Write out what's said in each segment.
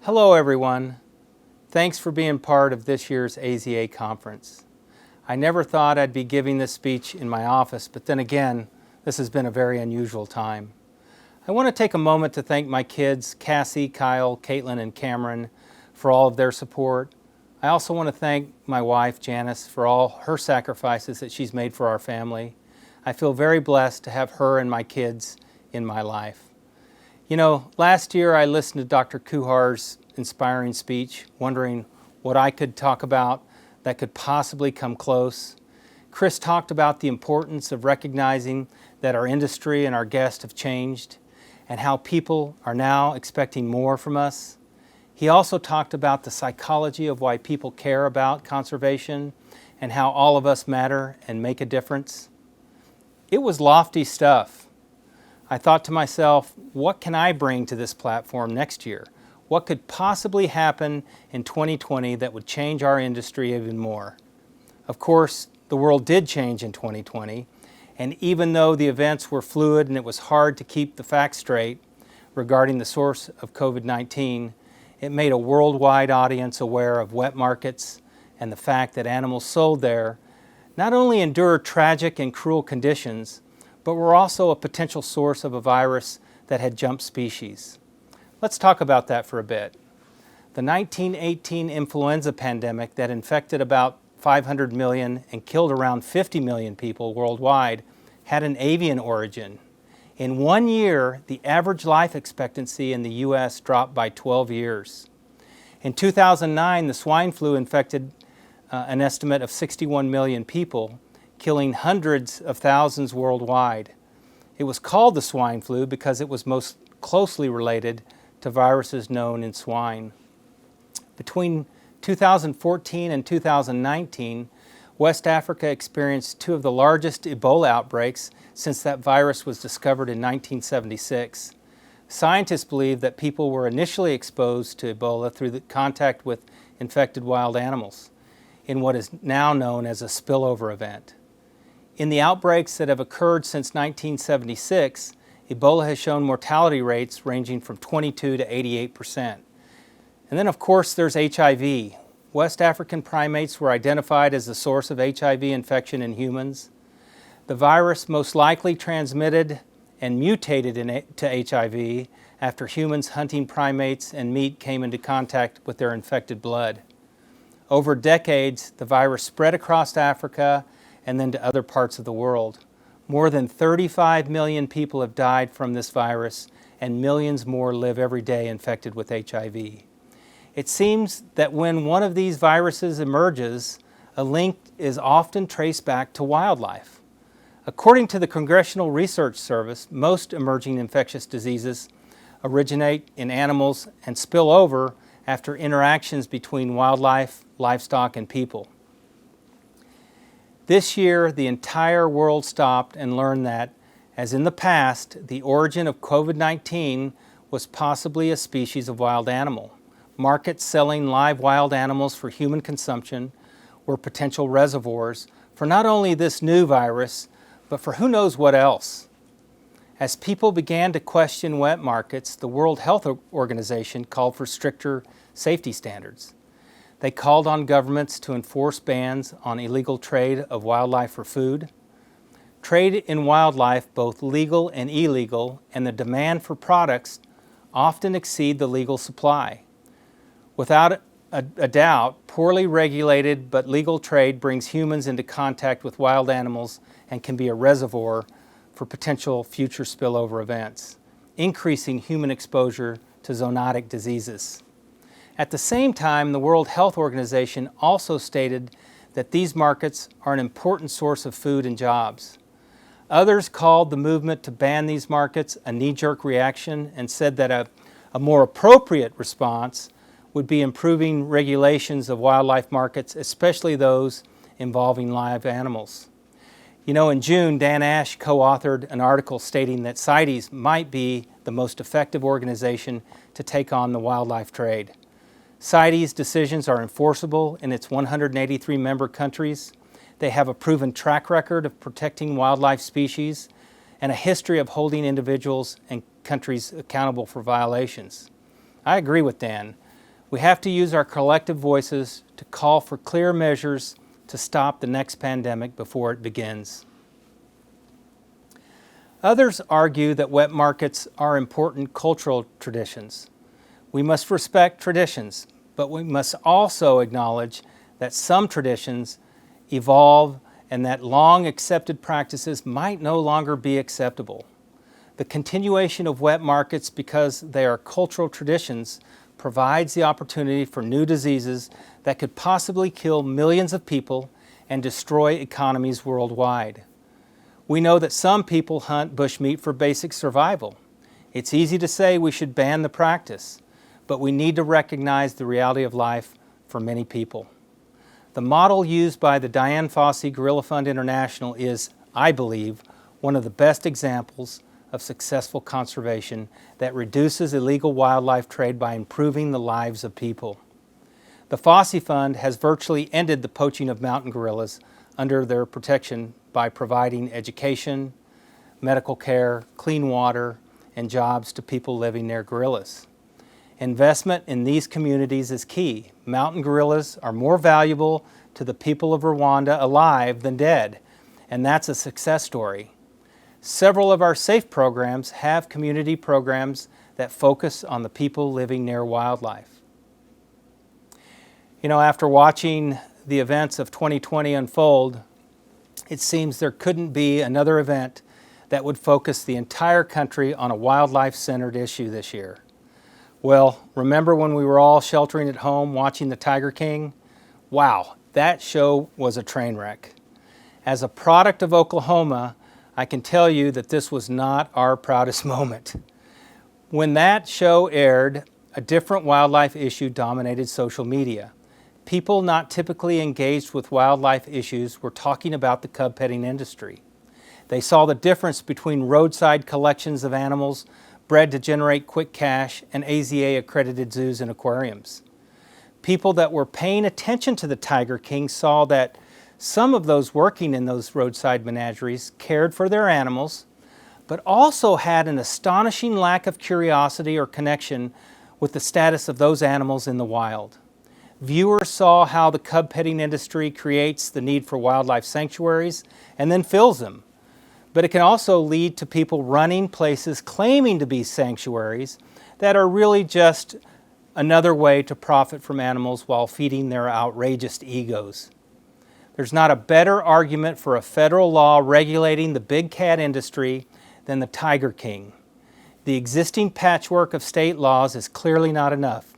Hello everyone. Thanks for being part of this year's AZA conference. I never thought I'd be giving this speech in my office, but then again, this has been a very unusual time. I want to take a moment to thank my kids, Cassie, Kyle, Caitlin, and Cameron, for all of their support. I also want to thank my wife, Janice, for all her sacrifices that she's made for our family. I feel very blessed to have her and my kids in my life. You know, last year I listened to Dr. Kuhar's inspiring speech, wondering what I could talk about that could possibly come close. Chris talked about the importance of recognizing that our industry and our guests have changed and how people are now expecting more from us. He also talked about the psychology of why people care about conservation and how all of us matter and make a difference. It was lofty stuff. I thought to myself, what can I bring to this platform next year? What could possibly happen in 2020 that would change our industry even more? Of course, the world did change in 2020, and even though the events were fluid and it was hard to keep the facts straight regarding the source of COVID-19, it made a worldwide audience aware of wet markets and the fact that animals sold there not only endured tragic and cruel conditions, but were also a potential source of a virus that had jumped species. Let's talk about that for a bit. The 1918 influenza pandemic that infected about 500 million and killed around 50 million people worldwide had an avian origin. In 1 year, the average life expectancy in the U.S. dropped by 12 years. In 2009, the swine flu infected an estimate of 61 million people, killing hundreds of thousands worldwide. It was called the swine flu because it was most closely related to viruses known in swine. Between 2014 and 2019, West Africa experienced two of the largest Ebola outbreaks since that virus was discovered in 1976. Scientists believe that people were initially exposed to Ebola through the contact with infected wild animals in what is now known as a spillover event. In the outbreaks that have occurred since 1976, Ebola has shown mortality rates ranging from 22 to 88%. And then, of course, there's HIV. West African primates were identified as the source of HIV infection in humans. The virus most likely transmitted and mutated to HIV after humans hunting primates and meat came into contact with their infected blood. Over decades, the virus spread across Africa and then to other parts of the world. More than 35 million people have died from this virus, and millions more live every day infected with HIV. It seems that when one of these viruses emerges, a link is often traced back to wildlife. According to the Congressional Research Service, most emerging infectious diseases originate in animals and spill over after interactions between wildlife, livestock, and people. This year, the entire world stopped and learned that, as in the past, the origin of COVID-19 was possibly a species of wild animal. Markets selling live wild animals for human consumption were potential reservoirs for not only this new virus, but for who knows what else. As people began to question wet markets, the World Health Organization called for stricter safety standards. They called on governments to enforce bans on illegal trade of wildlife for food. Trade in wildlife, both legal and illegal, and the demand for products often exceed the legal supply. Without a doubt, poorly regulated but legal trade brings humans into contact with wild animals and can be a reservoir for potential future spillover events, increasing human exposure to zoonotic diseases. At the same time, the World Health Organization also stated that these markets are an important source of food and jobs. Others called the movement to ban these markets a knee-jerk reaction and said that a more appropriate response would be improving regulations of wildlife markets, especially those involving live animals. You know, in June, Dan Ash co-authored an article stating that CITES might be the most effective organization to take on the wildlife trade. CITES decisions are enforceable in its 183 member countries. They have a proven track record of protecting wildlife species and a history of holding individuals and countries accountable for violations. I agree with Dan. We have to use our collective voices to call for clear measures to stop the next pandemic before it begins. Others argue that wet markets are important cultural traditions. We must respect traditions, but we must also acknowledge that some traditions evolve and that long accepted practices might no longer be acceptable. The continuation of wet markets because they are cultural traditions provides the opportunity for new diseases that could possibly kill millions of people and destroy economies worldwide. We know that some people hunt bushmeat for basic survival. It's easy to say we should ban the practice, but we need to recognize the reality of life for many people. The model used by the Dian Fossey Gorilla Fund International is, I believe, one of the best examples of successful conservation that reduces illegal wildlife trade by improving the lives of people. The Fossey Fund has virtually ended the poaching of mountain gorillas under their protection by providing education, medical care, clean water, and jobs to people living near gorillas. Investment in these communities is key. Mountain gorillas are more valuable to the people of Rwanda alive than dead, and that's a success story. Several of our SAFE programs have community programs that focus on the people living near wildlife. You know, after watching the events of 2020 unfold, it seems there couldn't be another event that would focus the entire country on a wildlife-centered issue this year. Well, remember when we were all sheltering at home watching the Tiger King? Wow, that show was a train wreck. As a product of Oklahoma, I can tell you that this was not our proudest moment. When that show aired, a different wildlife issue dominated social media. People not typically engaged with wildlife issues were talking about the cub petting industry. They saw the difference between roadside collections of animals bred to generate quick cash and AZA accredited zoos and aquariums. People that were paying attention to the Tiger King saw that some of those working in those roadside menageries cared for their animals, but also had an astonishing lack of curiosity or connection with the status of those animals in the wild. Viewers saw how the cub petting industry creates the need for wildlife sanctuaries and then fills them. But it can also lead to people running places claiming to be sanctuaries that are really just another way to profit from animals while feeding their outrageous egos. There's not a better argument for a federal law regulating the big cat industry than the Tiger King. The existing patchwork of state laws is clearly not enough.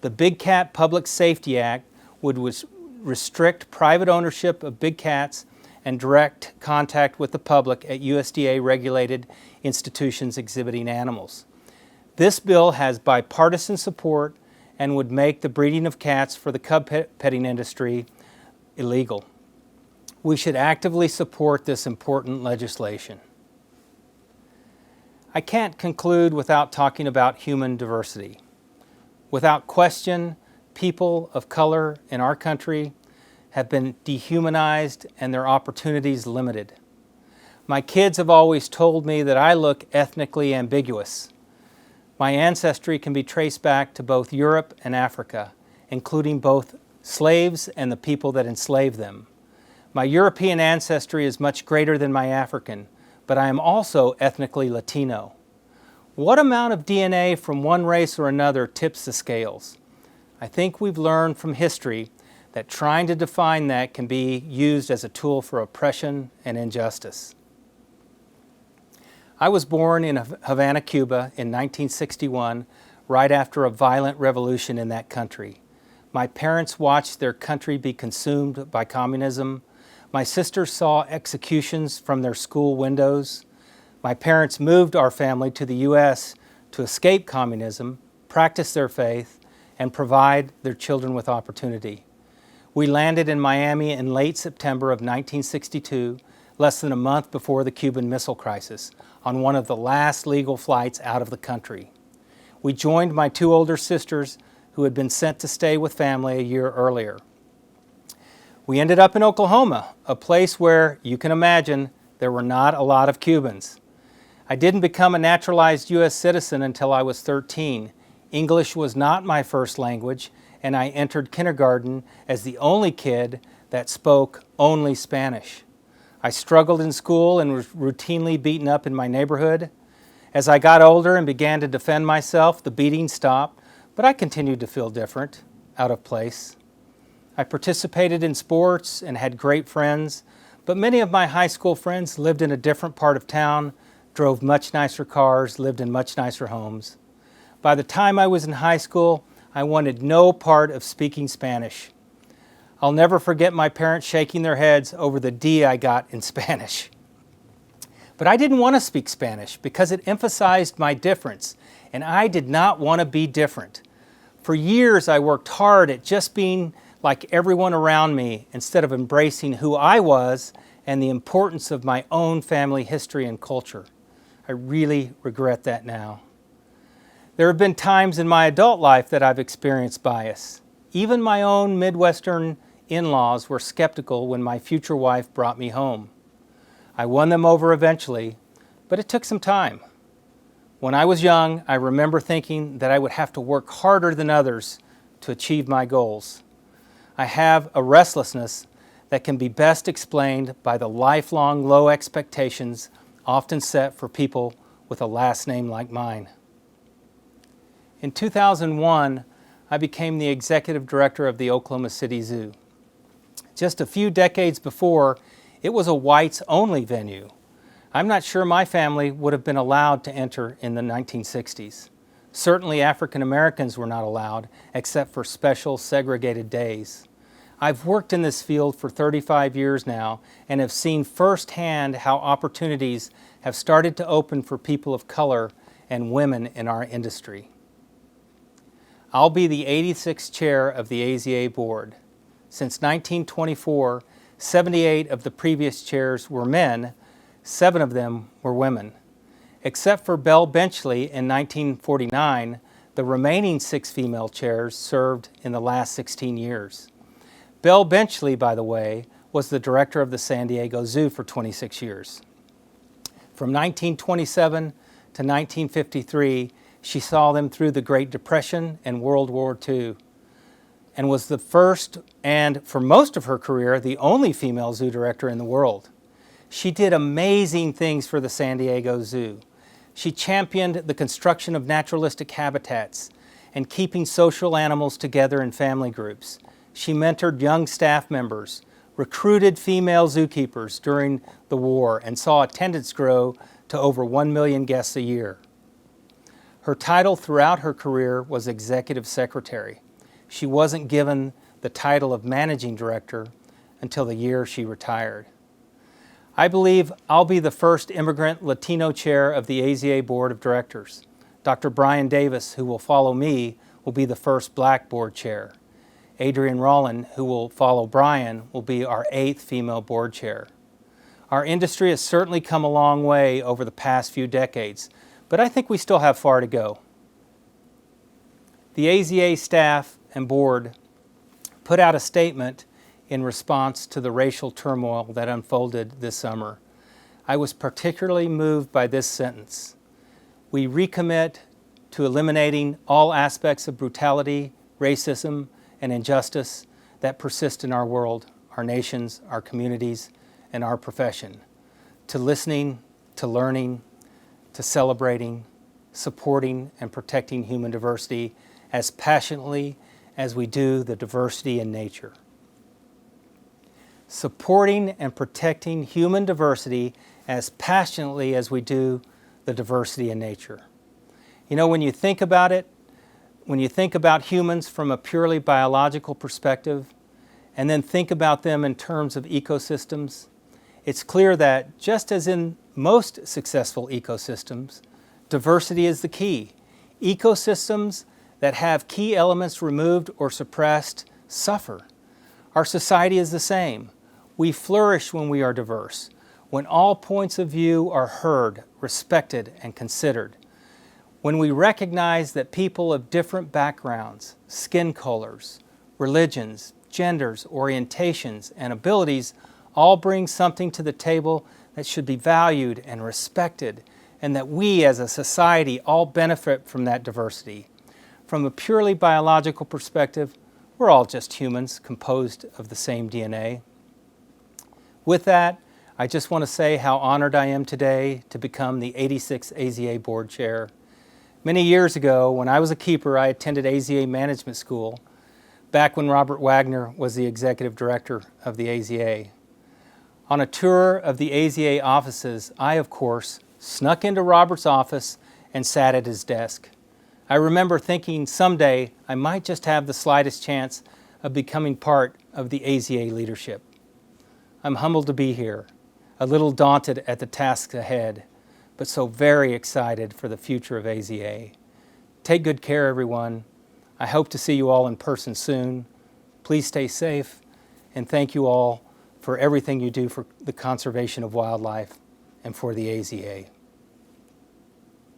The Big Cat Public Safety Act would restrict private ownership of big cats and direct contact with the public at USDA-regulated institutions exhibiting animals. This bill has bipartisan support and would make the breeding of cats for the cub petting industry illegal. We should actively support this important legislation. I can't conclude without talking about human diversity. Without question, people of color in our country have been dehumanized and their opportunities limited. My kids have always told me that I look ethnically ambiguous. My ancestry can be traced back to both Europe and Africa, including both slaves and the people that enslaved them. My European ancestry is much greater than my African, but I am also ethnically Latino. What amount of DNA from one race or another tips the scales? I think we've learned from history that trying to define that can be used as a tool for oppression and injustice. I was born in Havana, Cuba in 1961, right after a violent revolution in that country. My parents watched their country be consumed by communism. My sisters saw executions from their school windows. My parents moved our family to the U.S. to escape communism, practice their faith, and provide their children with opportunity. We landed in Miami in late September of 1962, less than a month before the Cuban Missile Crisis, on one of the last legal flights out of the country. We joined my two older sisters who had been sent to stay with family a year earlier. We ended up in Oklahoma, a place where, you can imagine, there were not a lot of Cubans. I didn't become a naturalized U.S. citizen until I was 13, English was not my first language, and I entered kindergarten as the only kid that spoke only Spanish. I struggled in school and was routinely beaten up in my neighborhood. As I got older and began to defend myself, the beating stopped, but I continued to feel different, out of place. I participated in sports and had great friends, but many of my high school friends lived in a different part of town, drove much nicer cars, lived in much nicer homes. By the time I was in high school, I wanted no part of speaking Spanish. I'll never forget my parents shaking their heads over the D I got in Spanish. But I didn't want to speak Spanish because it emphasized my difference, and I did not want to be different. For years, I worked hard at just being like everyone around me instead of embracing who I was and the importance of my own family history and culture. I really regret that now. There have been times in my adult life that I've experienced bias. Even my own Midwestern in-laws were skeptical when my future wife brought me home. I won them over eventually, but it took some time. When I was young, I remember thinking that I would have to work harder than others to achieve my goals. I have a restlessness that can be best explained by the lifelong low expectations often set for people with a last name like mine. In 2001, I became the executive director of the Oklahoma City Zoo. Just a few decades before, it was a whites-only venue. I'm not sure my family would have been allowed to enter in the 1960s. Certainly African Americans were not allowed, except for special segregated days. I've worked in this field for 35 years now and have seen firsthand how opportunities have started to open for people of color and women in our industry. I'll be the 86th chair of the AZA board. Since 1924, 78 of the previous chairs were men, 7 of them were women. Except for Belle Benchley in 1949, the remaining 6 female chairs served in the last 16 years. Belle Benchley, by the way, was the director of the San Diego Zoo for 26 years. From 1927 to 1953, she saw them through the Great Depression and World War II, and was the first, and for most of her career, the only female zoo director in the world. She did amazing things for the San Diego Zoo. She championed the construction of naturalistic habitats and keeping social animals together in family groups. She mentored young staff members, recruited female zookeepers during the war, and saw attendance grow to over 1 million guests a year. Her title throughout her career was executive secretary. She wasn't given the title of managing director until the year she retired. I believe I'll be the first immigrant Latino chair of the AZA Board of Directors. Dr. Brian Davis, who will follow me, will be the first black board chair. Adrienne Rollin, who will follow Brian, will be our 8th female board chair. Our industry has certainly come a long way over the past few decades, but I think we still have far to go. The AZA staff and board put out a statement in response to the racial turmoil that unfolded this summer. I was particularly moved by this sentence. We recommit to eliminating all aspects of brutality, racism, and injustice that persist in our world, our nations, our communities, and our profession. To listening, to learning, to celebrating, supporting, and protecting human diversity as passionately as we do the diversity in nature. Supporting and protecting human diversity as passionately as we do the diversity in nature. You know, when you think about it, when you think about humans from a purely biological perspective, and then think about them in terms of ecosystems, it's clear that, just as in most successful ecosystems, diversity is the key. Ecosystems that have key elements removed or suppressed suffer. Our society is the same. We flourish when we are diverse, when all points of view are heard, respected, and considered. When we recognize that people of different backgrounds, skin colors, religions, genders, orientations, and abilities all bring something to the table that should be valued and respected, and that we as a society all benefit from that diversity. From a purely biological perspective, we're all just humans composed of the same DNA. With that, I just want to say how honored I am today to become the 86th AZA Board Chair. Many years ago, when I was a keeper, I attended AZA Management School, back when Robert Wagner was the Executive Director of the AZA. On a tour of the AZA offices, I, of course, snuck into Robert's office and sat at his desk. I remember thinking someday I might just have the slightest chance of becoming part of the AZA leadership. I'm humbled to be here, a little daunted at the tasks ahead, but so very excited for the future of AZA. Take good care, everyone. I hope to see you all in person soon. Please stay safe, and thank you all for everything you do for the conservation of wildlife and for the AZA.